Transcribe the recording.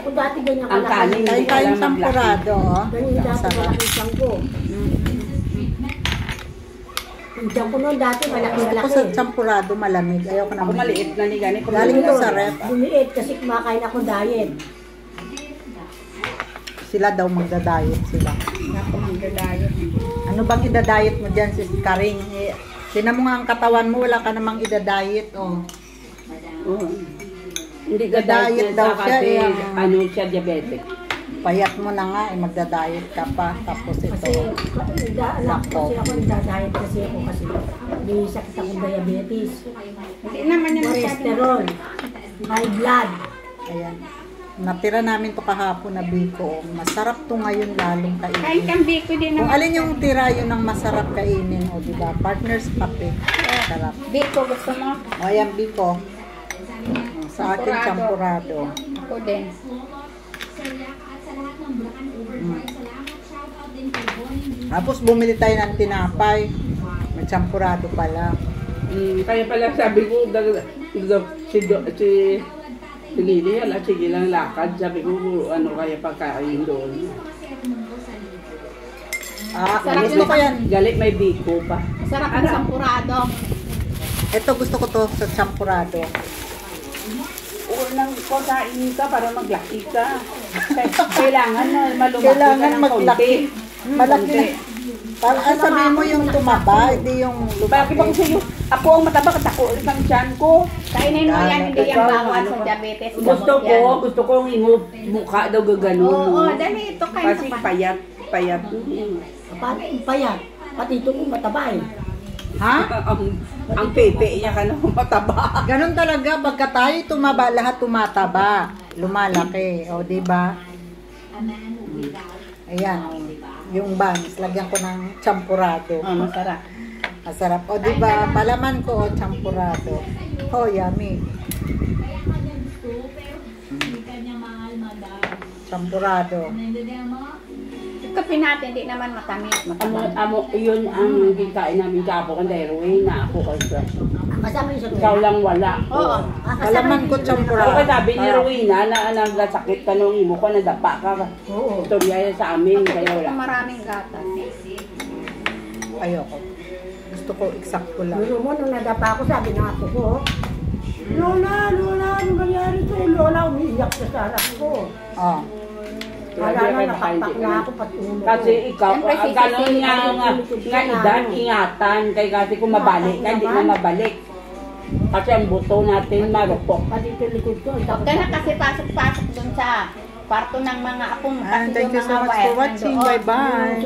ko dati ganyan Ang kanin, kalaki. Kain tayong sampurado, oh. Ganyan dati malaki siyang ko. Yung tiyan ko noon dati Gusto ko malaki-malaki. sa sampurado malamig. Ayoko na Ako maliit na ni Gani. Galing ko sa rep. Lumiit kasi kumakain ako diet. Sila daw magda-diet sila. Ako magdadayot. Ano bang ida-diet mo dyan, sis Karing? Tinan mo nga ang katawan mo, wala ka namang ida-diet, oh. Hindi ka Diet diet daw daw siya, kasi eh. ano siya, diabetic. Payat mo na nga, magda-diet ka pa. Tapos Kasi ito, anak kasi ako nagda-diet kasi ako kasi may sakit akong diabetes. Hindi naman yan Cholesterol, high blood. ayan. Natira namin to kahapon na biko. Masarap to ngayon lalong Kahit kainin. ang biko din Kung naman. alin yung tira yun ang masarap kainin, o diba? Partners kape. Sarap. Biko gusto mo? O ayan biko. Sa akin champurado. Ako din. Tapos bumili tayo ng tinapay. May champurado pala. Kaya pala sabi ko, si Lili, ala, sige lang lakad. Sabi ko, ano kaya pagkain doon. Gusto ko yan. Galit may biko pa. Sarap ang sampurado. Ito gusto ko to sa champurado. Unang kain ka para maglaki ka. Kailangan na malumaki Kailangan ka ng maglaki. konti. Malaki na. Para sabihin mo yung tumaba, hindi yung Bakit ba lumaki. kasi ako ang mataba kasi ako ang tiyan ko. Kainin mo yan, hindi yan Ikaw, bawal ano sa ka? diabetes. Gusto Gamot yan. ko yung mukha daw gaganon. Oo, dali ito kain Kasi ka pa. payat. Paano yung payat? Pati ito kong matabay. Ha? ang pepe niya ka na mataba. Ganun talaga, pagka tayo tumaba, lahat tumataba. Lumalaki. O, diba? Ayan. Yung buns, lagyan ko ng champurado. Masarap. Masarap. O, diba? Palaman ko, o, champurado. Oh, yummy. Champurado. Yung kape natin, hindi naman matamis. Yun ang kikain namin kapo kan dahil na ako kasi. Kasama yung sa Ikaw lang wala. Oo. Palaman ko, Ako champurado. sabi ni Rowena na nagkasakit ka nung imo ko, nadapa ka. Oo. Istorya sa amin, kaya wala. Maraming gatas. Ayoko. Gusto ko eksakto lang. Pero mo, nung nadapa ako, sabi ng ako ko, Lola, ano nangyari sa'yo? Lola, umiiyak siya sa anak ko. Oh. Kala na nakakpak na ako pati ulo ko. Kasi ikaw, Siyempre, gano'n nga edad, ingatan. Kaya kasi kung mabalik ka, hindi na mabalik. Kasi ang buto natin marupok. Pati ito likod ko. Huwag ka na kasi pasok-pasok dun sa kwarto ng mga apong. And thank you so much for watching. Bye-bye.